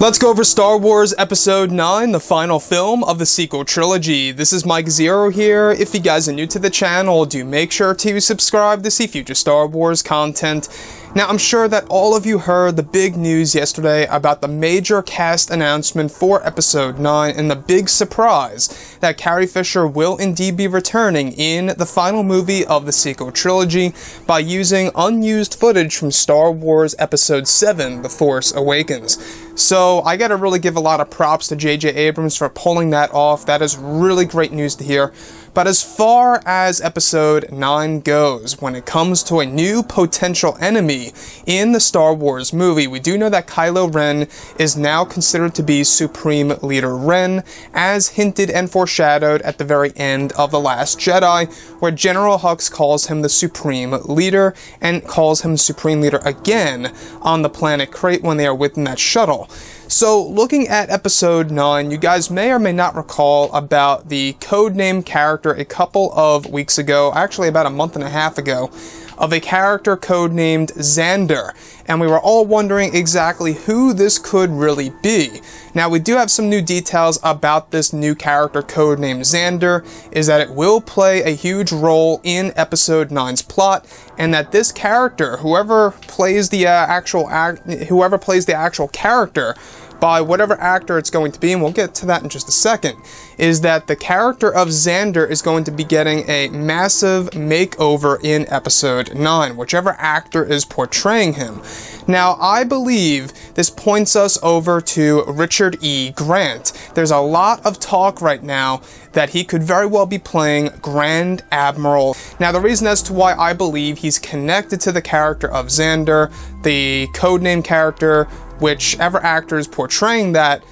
Let's go over Star Wars Episode 9, the final film of the sequel trilogy. This is Mike Zero here. If you guys are new to the channel, do make sure to subscribe to see future Star Wars content. Now, I'm sure that all of you heard the big news yesterday about the major cast announcement for Episode 9 and the big surprise that Carrie Fisher will indeed be returning in the final movie of the sequel trilogy by using unused footage from Star Wars Episode 7, The Force Awakens. So, I gotta really give a lot of props to J.J. Abrams for pulling that off. That is really great news to hear. But as far as Episode 9 goes, when it comes to a new potential enemy in the Star Wars movie, we do know that Kylo Ren is now considered to be Supreme Leader Ren, as hinted and foreshadowed at the very end of The Last Jedi, where General Hux calls him the Supreme Leader, and calls him Supreme Leader again on the planet Crate when they are within that shuttle. So, looking at Episode 9, you guys may or may not recall about the codename character a couple of weeks ago, actually about a month and a half ago, of a character codenamed Xander, and we were all wondering exactly who this could really be. Now, we do have some new details about this new character codenamed Xander, is that it will play a huge role in Episode 9's plot, and that this character, whoever plays the actual character, by whatever actor it's going to be, and we'll get to that in just a second, is that the character of Xander is going to be getting a massive makeover in Episode 9, whichever actor is portraying him. Now, I believe this points us over to Richard E. Grant. There's a lot of talk right now that he could very well be playing Grand Admiral. Now, the reason as to why I believe he's connected to the character of Xander, the codename character, whichever actor is portraying that,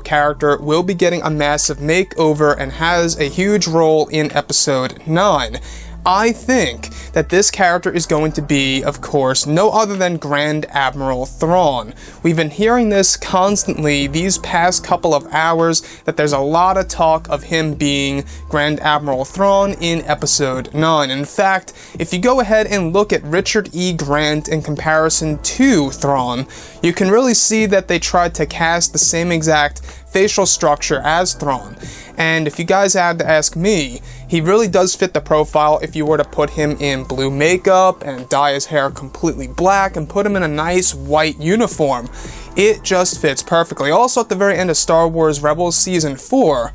character will be getting a massive makeover and has a huge role in Episode 9. I think that this character is going to be, of course, no other than Grand Admiral Thrawn. We've been hearing this constantly these past couple of hours, that there's a lot of talk of him being Grand Admiral Thrawn in Episode 9. In fact, if you go ahead and look at Richard E. Grant in comparison to Thrawn, you can really see that they tried to cast the same exact facial structure as Thrawn. And if you guys had to ask me, he really does fit the profile if you were to put him in blue makeup and dye his hair completely black and put him in a nice white uniform. It just fits perfectly. Also, at the very end of Star Wars Rebels Season 4,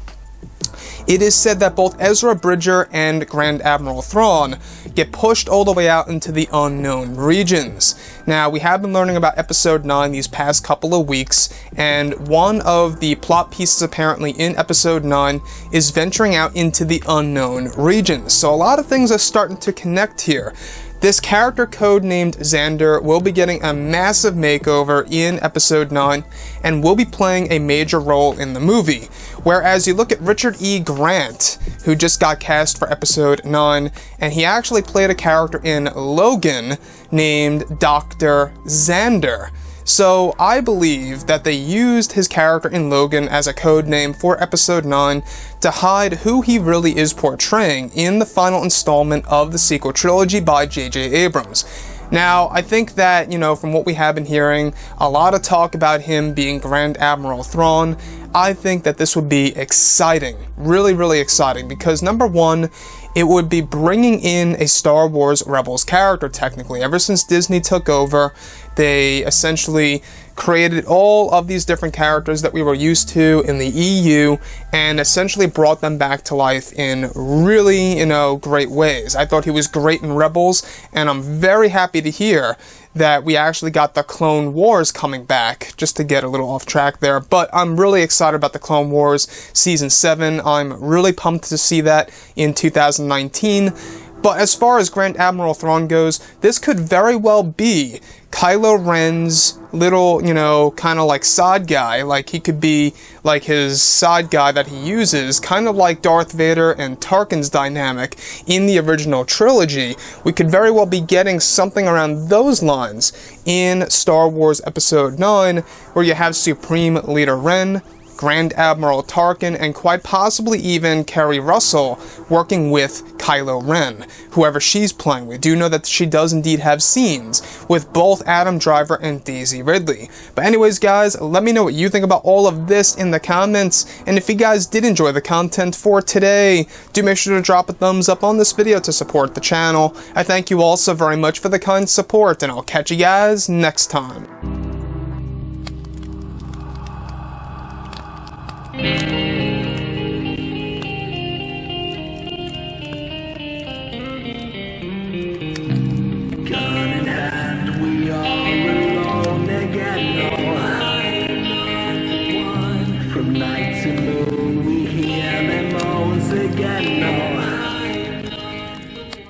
it is said that both Ezra Bridger and Grand Admiral Thrawn get pushed all the way out into the unknown regions. Now, we have been learning about Episode 9 these past couple of weeks, and one of the plot pieces apparently in Episode 9 is venturing out into the unknown regions. So a lot of things are starting to connect here. This character code named Xander will be getting a massive makeover in Episode 9 and will be playing a major role in the movie. Whereas you look at Richard E. Grant, who just got cast for Episode 9, and he actually played a character in Logan named Dr. Xander. So I believe that they used his character in Logan as a code name for Episode 9 to hide who he really is portraying in the final installment of the sequel trilogy by J.J. Abrams. Now, I think that, from what we have been hearing, a lot of talk about him being Grand Admiral Thrawn. I think that this would be exciting, really, really exciting, because number one, it would be bringing in a Star Wars Rebels character, technically. Ever since Disney took over, they essentially created all of these different characters that we were used to in the EU and essentially brought them back to life in really, great ways. I thought he was great in Rebels, and I'm very happy to hear that we actually got the Clone Wars coming back, just to get a little off track there. But I'm really excited about the Clone Wars Season 7. I'm really pumped to see that in 2019. But as far as Grand Admiral Thrawn goes, this could very well be Kylo Ren's little, kind of like side guy. Like, he could be like his side guy that he uses, kind of like Darth Vader and Tarkin's dynamic in the original trilogy. We could very well be getting something around those lines in Star Wars Episode 9, where you have Supreme Leader Ren Grand Admiral Tarkin, and quite possibly even Kerry Russell working with Kylo Ren, whoever she's playing. We do know that she does indeed have scenes with both Adam Driver and Daisy Ridley. But anyways, guys, let me know what you think about all of this in the comments, and if you guys did enjoy the content for today, do make sure to drop a thumbs up on this video to support the channel. I thank you all so very much for the kind support, and I'll catch you guys next time.